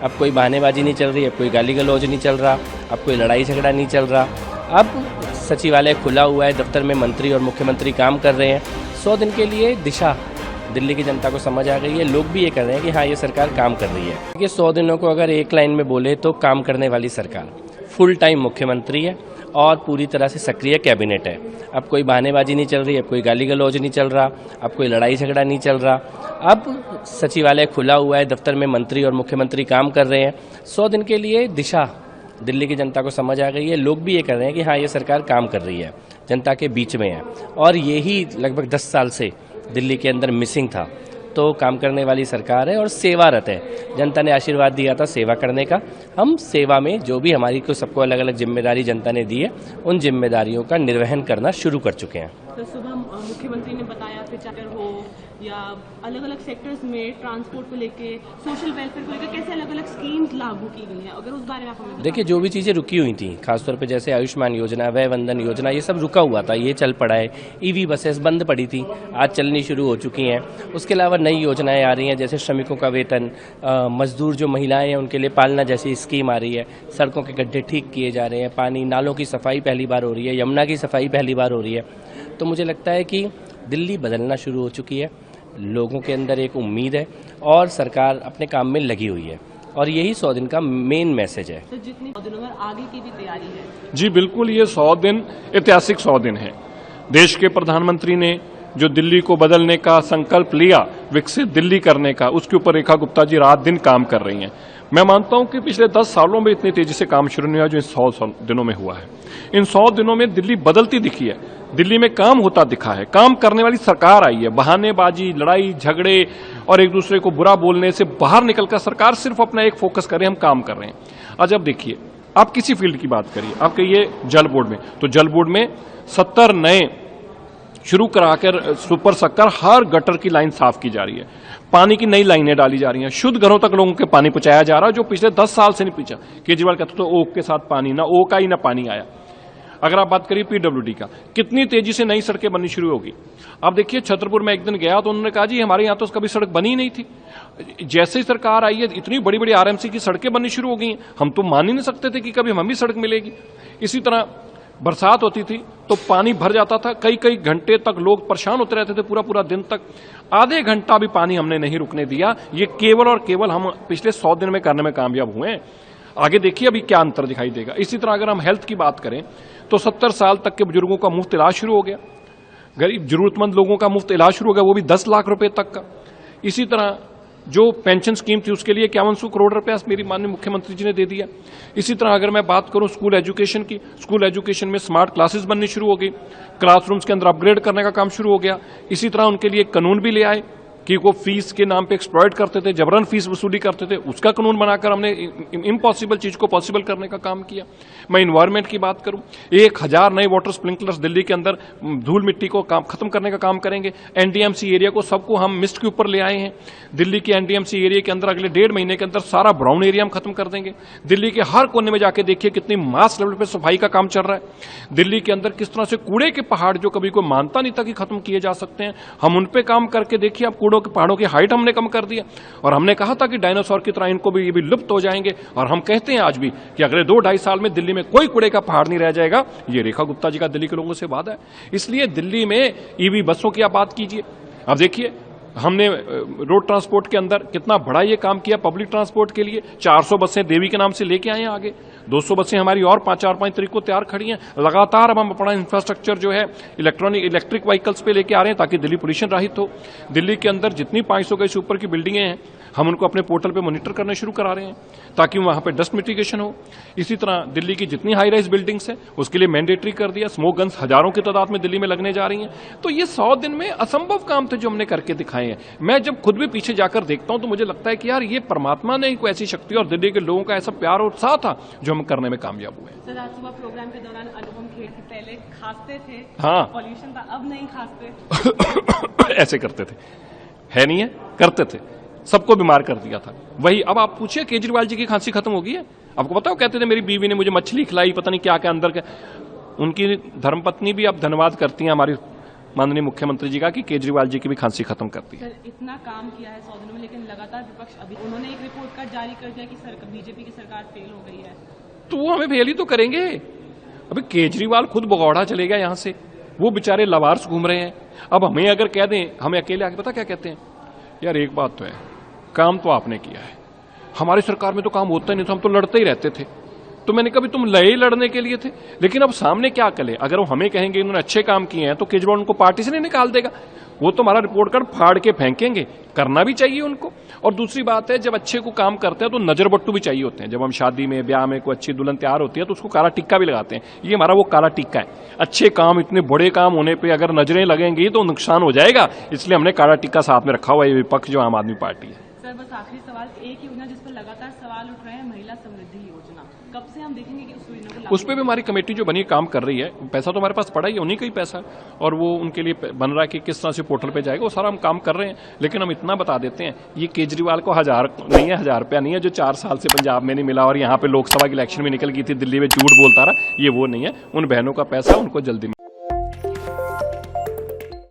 अब कोई बहानेबाजी नहीं चल रही, अब कोई गाली गलौज नहीं चल रहा, अब कोई लड़ाई झगड़ा नहीं चल रहा। अब सचिवालय खुला हुआ है, दफ्तर में मंत्री और मुख्यमंत्री काम कर रहे हैं। 100 दिन के लिए दिशा दिल्ली की जनता को समझ आ गई है। लोग भी ये कर रहे हैं कि हाँ, ये सरकार काम कर रही है। देखिए, 100 दिनों को अगर एक लाइन में बोले तो काम करने वाली सरकार, फुल टाइम मुख्यमंत्री है और पूरी तरह से सक्रिय कैबिनेट है। अब कोई बहानेबाजी नहीं चल रही, अब कोई गाली गलौज नहीं चल रहा, अब कोई लड़ाई झगड़ा नहीं चल रहा। अब सचिवालय खुला हुआ है, दफ्तर में मंत्री और मुख्यमंत्री काम कर रहे हैं। 100 दिन के लिए दिशा दिल्ली की जनता को समझ आ गई है। लोग भी ये कर रहे हैं कि हाँ, ये सरकार काम कर रही है, जनता के बीच में है। और यही लगभग 10 साल से दिल्ली के अंदर मिसिंग था। तो काम करने वाली सरकार है और सेवारत है। जनता ने आशीर्वाद दिया था सेवा करने का। हम सेवा में जो भी हमारी को सबको अलग अलग जिम्मेदारी जनता ने दी है, उन जिम्मेदारियों का निर्वहन करना शुरू कर चुके हैं। तो सुबह मुख्यमंत्री ने बताया कि चाहे हो या अलग अलग सेक्टर्स में ट्रांसपोर्ट को लेके, सोशल वेलफेयर को लेकर कैसे अलग अलग स्कीम्स लागू की गई हैं, अगर उस बारे में आप हमें देखिए, जो भी चीज़ें रुकी हुई थी, खासतौर पे जैसे आयुष्मान योजना, वय वंदन योजना, ये सब रुका हुआ था, ये चल पड़ा है। ईवी बसेस बंद पड़ी थी, आज चलनी शुरू हो चुकी हैं। उसके अलावा नई योजनाएं आ रही हैं, जैसे श्रमिकों का वेतन, मजदूर जो महिलाएं हैं उनके लिए पालना जैसी स्कीम आ रही है। सड़कों के गड्ढे ठीक किए जा रहे हैं, पानी नालों की सफाई पहली बार हो रही है, यमुना की सफाई पहली बार हो रही है। तो मुझे लगता है कि दिल्ली बदलना शुरू हो चुकी है, लोगों के अंदर एक उम्मीद है और सरकार अपने काम में लगी हुई है। और यही 100 दिन का मेन मैसेज है। तो जितनी 100 दिनों में आगे की भी तैयारी है। जी बिल्कुल, ये 100 दिन ऐतिहासिक 100 दिन है। देश के प्रधानमंत्री ने जो दिल्ली को बदलने का संकल्प लिया, विकसित दिल्ली करने का, उसके ऊपर रेखा गुप्ता जी रात दिन काम कर रही हैं। मैं मानता हूं कि पिछले 10 सालों में इतनी तेजी से काम शुरू नहीं हुआ जो इन 100 दिनों में हुआ है। इन 100 दिनों में दिल्ली बदलती दिखी है, दिल्ली में काम होता दिखा है, काम करने वाली सरकार आई है। बहानेबाजी, लड़ाई झगड़े और एक दूसरे को बुरा बोलने से बाहर निकलकर सरकार सिर्फ अपना एक फोकस कर रही है, हम काम कर रहे हैं। आज अब देखिए, आप किसी फील्ड की बात करिए, आप कहिए जल बोर्ड में, तो जल बोर्ड में 70 नए शुरू कराकर सुपर शक्कर हर गटर की लाइन साफ की जा रही है, पानी की नई लाइनें डाली जा रही हैं, शुद्ध घरों तक लोगों के पानी पहुंचाया जा रहा है, जो पिछले 10 साल से नहीं पहुंचा। केजरीवाल कहते तो ओक के साथ पानी, ना ओक आई ना पानी आया। अगर आप बात करिए पीडब्ल्यूडी का, कितनी तेजी से नई सड़कें बननी शुरू होगी। आप देखिए, छतरपुर में एक दिन गया तो उन्होंने कहा जी हमारे यहां तो कभी सड़क बनी नहीं थी। जैसे ही सरकार आई है, इतनी बड़ी बड़ी आरएमसी की सड़कें बननी शुरू हो गई, हम तो मान ही नहीं सकते थे कि कभी हमें भी सड़क मिलेगी। इसी तरह बरसात होती थी तो पानी भर जाता था, कई कई घंटे तक लोग परेशान होते रहते थे, पूरा पूरा दिन तक। आधे घंटा भी पानी हमने नहीं रुकने दिया। ये केवल और केवल हम पिछले 100 दिन में करने में कामयाब हुए हैं। आगे देखिए अभी क्या अंतर दिखाई देगा। इसी तरह अगर हम हेल्थ की बात करें तो 70 साल तक के बुजुर्गों का मुफ्त इलाज शुरू हो गया, गरीब जरूरतमंद लोगों का मुफ्त इलाज शुरू हो गया, वो भी 10 लाख रुपए तक का। इसी तरह जो पेंशन स्कीम थी उसके लिए 5100 करोड़ रुपया मेरी माननीय मुख्यमंत्री जी ने दे दिया। इसी तरह अगर मैं बात करूं स्कूल एजुकेशन की, स्कूल एजुकेशन में स्मार्ट क्लासेस बननी शुरू हो गई, क्लासरूम्स के अंदर अपग्रेड करने का काम शुरू हो गया। इसी तरह उनके लिए कानून भी ले आए कि वो फीस के नाम पे एक्सप्लॉइट करते थे, जबरन फीस वसूली करते थे, उसका कानून बनाकर हमने इम्पॉसिबल चीज को पॉसिबल करने का काम किया। मैं इन्वायरमेंट की बात करूं, 1000 नए वाटर स्प्रिंकलर्स दिल्ली के अंदर धूल मिट्टी को खत्म करने का काम करेंगे। एनडीएमसी एरिया को सबको हम मिस्ट के ऊपर ले आए हैं। दिल्ली के एनडीएमसी एरिया के अंदर अगले 1.5 महीने के अंदर सारा ब्राउन एरिया हम खत्म कर देंगे। दिल्ली के हर कोने में जाके देखिए कितनी मास लेवल पे सफाई का काम चल रहा है। दिल्ली के अंदर किस तरह से कूड़े के पहाड़ जो कभी कोई मानता नहीं था कि खत्म किए जा सकते हैं, हम उन पे काम करके देखिए। अब के पहाड़ों की हाइट हमने कम कर दिया और हमने कहा था कि डायनासोर की तरह इनको भी ये भी लुप्त हो जाएंगे, और हम कहते हैं आज भी कि अगले 2-2.5 साल में दिल्ली में कोई कूड़े का पहाड़ नहीं रह जाएगा। ये रेखा गुप्ता जी का दिल्ली के लोगों से वादा है। इसलिए दिल्ली में ईवी बसों की आप बात कीजिए। अब देखिए हमने रोड ट्रांसपोर्ट के अंदर कितना बड़ा ये काम किया पब्लिक ट्रांसपोर्ट के लिए। 400 बसें देवी के नाम से लेके आए हैं, आगे 200 बसें हमारी और 4-5 तरीकों तैयार खड़ी हैं। लगातार अब हम अपना इंफ्रास्ट्रक्चर जो है इलेक्ट्रिक व्हीकल्स पे लेके आ रहे हैं ताकि दिल्ली पोल्यूशन रहित हो। दिल्ली के अंदर जितनी 500 गज से ऊपर की बिल्डिंगें हैं हम उनको अपने पोर्टल पे मॉनिटर करना शुरू करा रहे हैं ताकि वहां पे डस्ट मिटिगेशन हो। इसी तरह दिल्ली की जितनी हाई राइज बिल्डिंग्स हैं उसके लिए मैंडेटरी कर दिया। स्मोक गन्स हजारों की तादाद में दिल्ली में लगने जा रही हैं। तो ये 100 दिन में असंभव काम थे जो हमने करके दिखाए हैं। मैं जब खुद भी पीछे जाकर देखता हूं तो मुझे लगता है कि यार ये परमात्मा ने कोई ऐसी शक्ति और दिल्ली के लोगों का ऐसा प्यार और उत्साह था जो हम करने में कामयाब हुए। सर, आज सुबह प्रोग्राम के दौरान अनुपम खेर से पहले खांसते थे, हाँ पॉल्यूशन था, अब नहीं खांसते। ऐसे करते थे, है नहीं है, करते थे, सबको बीमार कर दिया था। वही अब आप पूछिए केजरीवाल जी की खांसी खत्म हो गई है? आपको पता हो कहते थे मेरी बीवी ने मुझे मछली खिलाई, पता नहीं क्या क्या अंदर के। उनकी धर्मपत्नी भी अब धन्यवाद करती हैं हमारी माननीय मुख्यमंत्री जी का कि केजरीवाल जी की भी खांसी खत्म कर दी। सर इतना काम किया है 100 दिनों में, लेकिन लगातार विपक्ष अभी उन्होंने एक रिपोर्ट कार्ड जारी कर दिया कि बीजेपी की सरकार फेल हो गई है। तो वो हमें फेल ही तो करेंगे। अभी केजरीवाल खुद भगौड़ा चले गया यहां से, वो बेचारे लवार्स घूम रहे हैं। अब हमें अगर कह दें, हमें अकेले आके पता क्या कहते हैं, यार एक बात तो है, काम तो आपने किया है, हमारी सरकार में तो काम होता ही नहीं था, हम तो लड़ते ही रहते थे। तो मैंने कभी तुम लड़े ही लड़ने के लिए थे, लेकिन अब सामने क्या करें, अगर वो हमें कहेंगे इन्होंने अच्छे काम किए हैं तो केजरीवाल उनको पार्टी से नहीं निकाल देगा, वो तो हमारा रिपोर्ट कार्ड फाड़ के फेंकेंगे। करना भी चाहिए उनको। और दूसरी बात है, जब अच्छे को काम करते हैं तो नजर बट्टू भी चाहिए होते हैं। जब हम शादी में ब्याह में कोई अच्छी दुल्हन तैयार होती है तो उसको काला टिक्का भी लगाते हैं, ये हमारा वो काला टिक्का है। अच्छे काम, इतने बड़े काम होने पे अगर नजरें लगेंगी तो नुकसान हो जाएगा, इसलिए हमने काला टिक्का साथ में रखा हुआ है, ये विपक्ष जो आम आदमी पार्टी है। सर बस आखिरी सवाल, एक योजना जिस पर लगातार सवाल उठ रहे हैं, महिला समृद्धि योजना, कब से हम देखेंगे कि उस योजना को लागू? उस पर भी हमारी कमेटी जो बनी काम कर रही है। पैसा तो हमारे पास पड़ा ही है, उन्हीं का ही पैसा है, और वो उनके लिए बन रहा है कि किस तरह से पोर्टल पे जाएगा, वो सारा हम काम कर रहे हैं। लेकिन हम इतना बता देते हैं, ये केजरीवाल को 1000 नहीं है, 1000 रुपया नहीं है जो 4 साल से पंजाब में नहीं मिला और यहाँ पे लोकसभा की इलेक्शन में निकल गई थी, दिल्ली में झूठ बोलता रहा, ये वो नहीं है। उन बहनों का पैसा उनको जल्दी